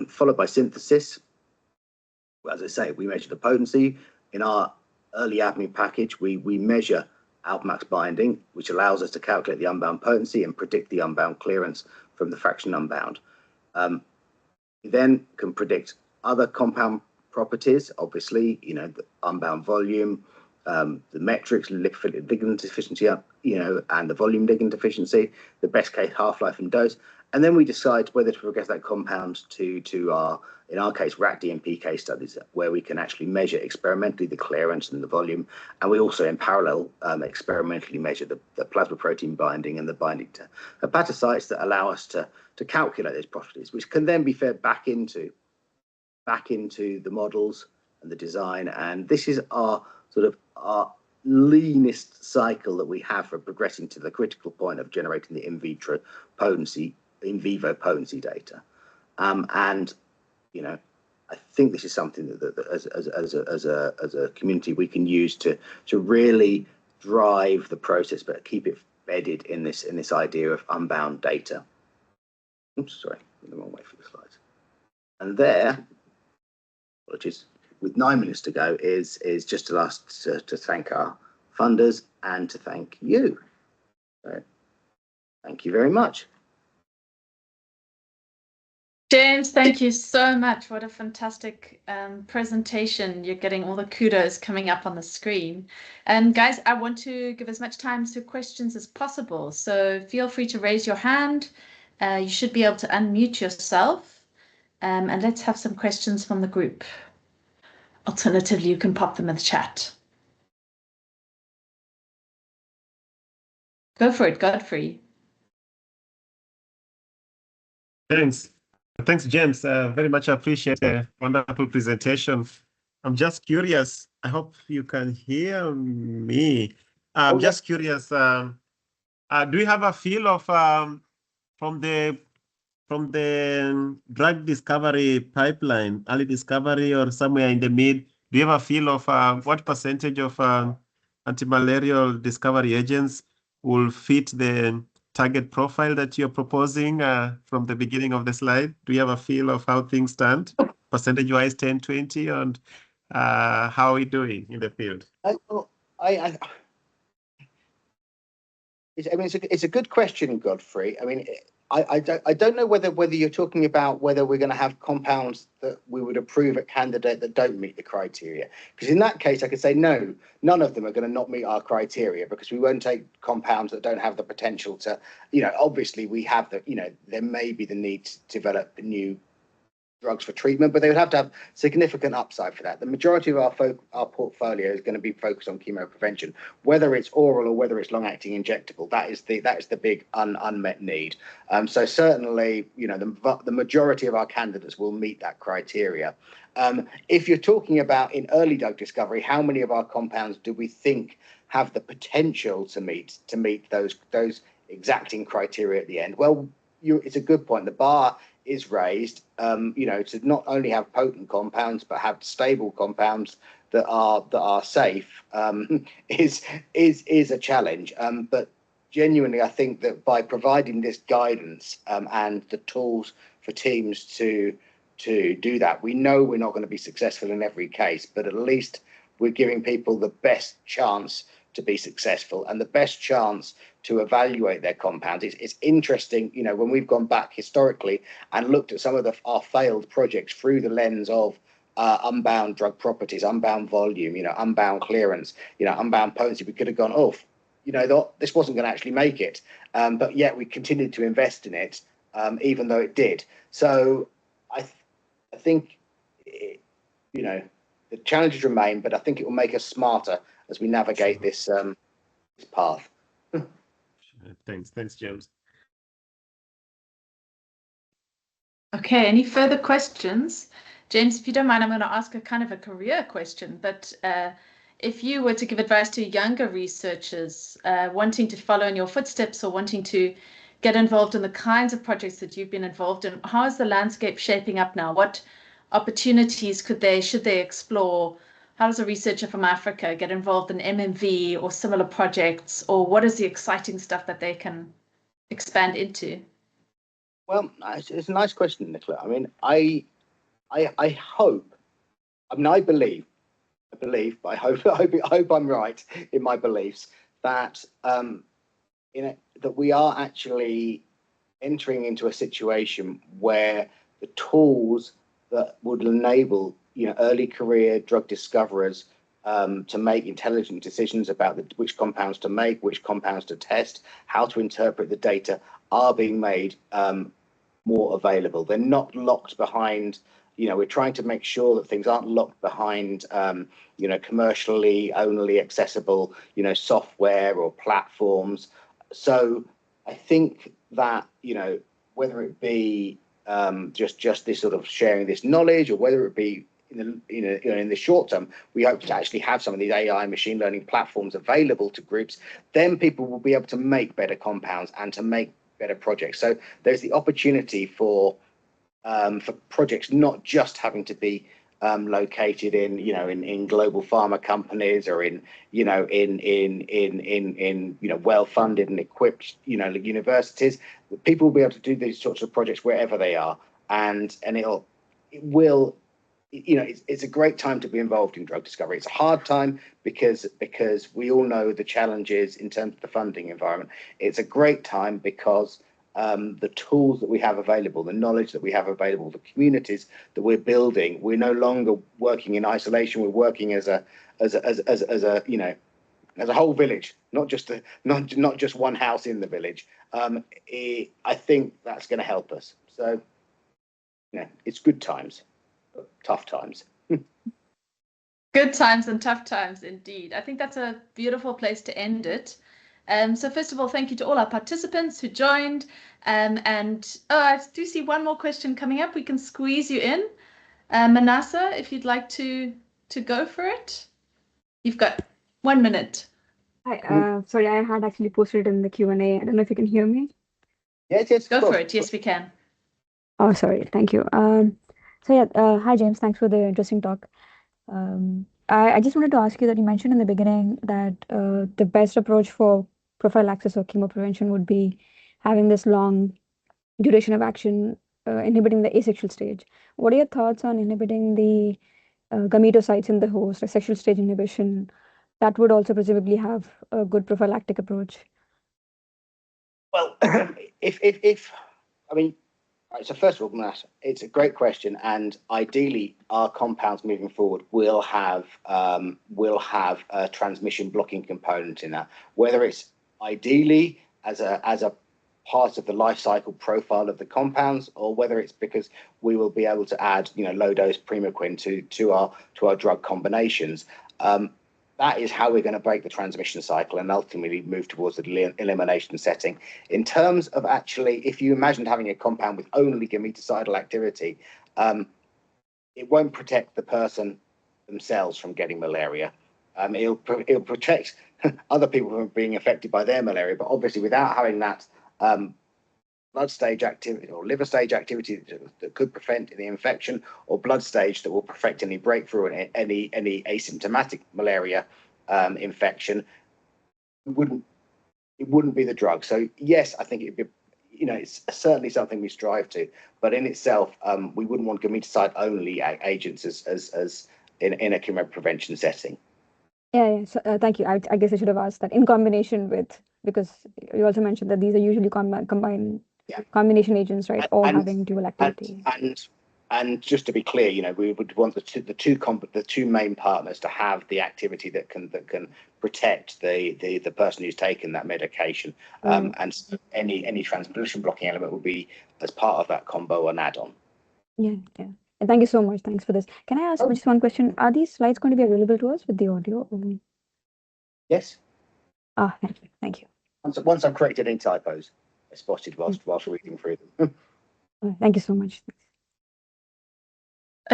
Followed by synthesis. As I say, we measure the potency. In our early ADME package, we measure Alpmax binding, which allows us to calculate the unbound potency and predict the unbound clearance from the fraction unbound. We then can predict other compound properties, obviously, the unbound volume, the metrics, ligand efficiency, and the volume ligand efficiency, the best case half-life and dose. And then we decide whether to progress that compound to our, in our case, rat DMP case studies, where we can actually measure experimentally the clearance and the volume. And we also, in parallel, experimentally measure the plasma protein binding and the binding to hepatocytes that allow us to calculate those properties, which can then be fed back into the models and the design. And this is our leanest cycle that we have for progressing to the critical point of generating the in vivo potency data. And I think this is something that as a community we can use to really drive the process, but keep it bedded in this idea of unbound data. Oops, sorry, the wrong way for the slides. And there, apologies, with 9 minutes to go, is just to thank our funders and to thank you. So, thank you very much. James, thank you so much. What a fantastic presentation. You're getting all the kudos coming up on the screen. And guys, I want to give as much time to questions as possible. So feel free to raise your hand. You should be able to unmute yourself. And let's have some questions from the group. Alternatively, you can pop them in the chat. Go for it, Godfrey. Thanks, James. Very much appreciate a wonderful presentation. I'm just curious. I hope you can hear me. I'm just curious. Do you have a feel of from the drug discovery pipeline, early discovery, or somewhere in the mid? Do you have a feel of what percentage of antimalarial discovery agents will fit the target profile that you're proposing from the beginning of the slide? Do you have a feel of how things stand, percentage-wise, 10, 20, and how are we doing in the field? It's a good question, Godfrey. I mean, I don't know whether you're talking about whether we're going to have compounds that we would approve at candidate that don't meet the criteria. Because in that case, I could say, no, none of them are going to not meet our criteria, because we won't take compounds that don't have the potential to, obviously we have the, there may be the need to develop new drugs for treatment, but they would have to have significant upside for that. The majority of our portfolio is going to be focused on chemo prevention, whether it's oral or whether it's long-acting injectable. That is the big unmet need. So certainly, the majority of our candidates will meet that criteria. If you're talking about in early drug discovery, how many of our compounds do we think have the potential to meet those exacting criteria at the end? Well, it's a good point. The bar is raised, to not only have potent compounds but have stable compounds that are safe is a challenge. But genuinely, I think that by providing this guidance and the tools for teams to do that, we know we're not going to be successful in every case, but at least we're giving people the best chance to be successful and the best chance to evaluate their compounds. It's interesting, when we've gone back historically and looked at some of our failed projects through the lens of unbound drug properties, unbound volume, unbound clearance, unbound potency, we could have gone, this wasn't going to actually make it. But yet we continued to invest in it, even though it did. So I think, the challenges remain, but I think it will make us smarter as we navigate this path. Thanks, James. Okay, any further questions? James, if you don't mind, I'm going to ask a kind of a career question, but if you were to give advice to younger researchers wanting to follow in your footsteps or wanting to get involved in the kinds of projects that you've been involved in, how is the landscape shaping up now? What opportunities should they explore? how does a researcher from Africa get involved in MMV or similar projects, or what is the exciting stuff that they can expand into? Well, it's a nice question, Nicola. I mean, I hope. I mean, I believe, but I hope I'm right in my beliefs that that we are actually entering into a situation where the tools that would enable early career drug discoverers to make intelligent decisions about which compounds to make, which compounds to test, how to interpret the data are being made more available. They're not locked behind. We're trying to make sure that things aren't locked behind, commercially only accessible, software or platforms. So I think that, whether it be just this sort of sharing this knowledge, or whether it be in the short term, we hope to actually have some of these AI machine learning platforms available to groups. Then people will be able to make better compounds and to make better projects. So there's the opportunity for projects not just having to be located in global pharma companies or in well-funded and equipped universities. People will be able to do these sorts of projects wherever they are, and it's a great time to be involved in drug discovery. It's a hard time because we all know the challenges in terms of the funding environment. It's a great time because the tools that we have available, the knowledge that we have available, the communities that we're building, we're no longer working in isolation. We're working as a whole village, not just one house in the village. I think that's going to help us. So, it's good times, tough times. Good times and tough times, indeed. I think that's a beautiful place to end it. So first of all, thank you to all our participants who joined. I do see one more question coming up. We can squeeze you in. Manasa, if you'd like to go for it. You've got 1 minute. Hi, sorry, I had actually posted it in the Q&A. I don't know if you can hear me. Yes. Go for it. Yes, we can. Oh, sorry. Thank you. Hi, James. Thanks for the interesting talk. I just wanted to ask you that you mentioned in the beginning that the best approach for prophylaxis or chemoprevention would be having this long duration of action, inhibiting the asexual stage. What are your thoughts on inhibiting the gametocytes in the host, or sexual stage inhibition? That would also presumably have a good prophylactic approach. Well, so first of all, Matt, it's a great question, and ideally, our compounds moving forward will have a transmission blocking component in that. Whether it's ideally as a part of the life cycle profile of the compounds, or whether it's because we will be able to add low dose primaquine to our drug combinations. That is how we're going to break the transmission cycle and ultimately move towards the elimination setting. In terms of actually, if you imagined having a compound with only gametocidal activity, it won't protect the person themselves from getting malaria. It'll protect other people from being affected by their malaria, but obviously without having that blood stage activity or liver stage activity that could prevent the infection, or blood stage that will prevent any breakthrough and any asymptomatic malaria infection, it wouldn't be the drug. So yes, I think it'd be, it's certainly something we strive to, but in itself, we wouldn't want gametocide only agents as in a chemoprevention setting. Yeah. So, thank you. I guess I should have asked that in combination with, because you also mentioned that these are usually combined combination agents, right? Or having dual activity. And just to be clear, we would want the two main partners to have the activity that can protect the person who's taken that medication. And any transmission blocking element will be as part of that combo, an add-on. Yeah. And thank you so much. Thanks for this. Can I ask just one question? Are these slides going to be available to us with the audio? Yes. Thank you. Once I've corrected any typos I spotted whilst reading through them. Thank you so much.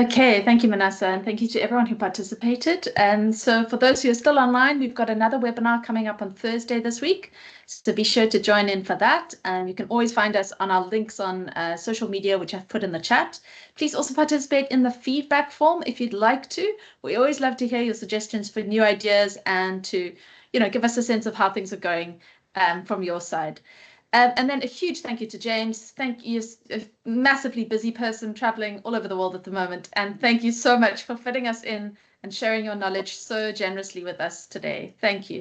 Okay, thank you, Manasa, and thank you to everyone who participated. And so for those who are still online, we've got another webinar coming up on Thursday this week. So be sure to join in for that. And you can always find us on our links on social media, which I've put in the chat. Please also participate in the feedback form if you'd like to. We always love to hear your suggestions for new ideas and to, give us a sense of how things are going from your side. And then a huge thank you to James. Thank you, a massively busy person traveling all over the world at the moment. And thank you so much for fitting us in and sharing your knowledge so generously with us today. Thank you.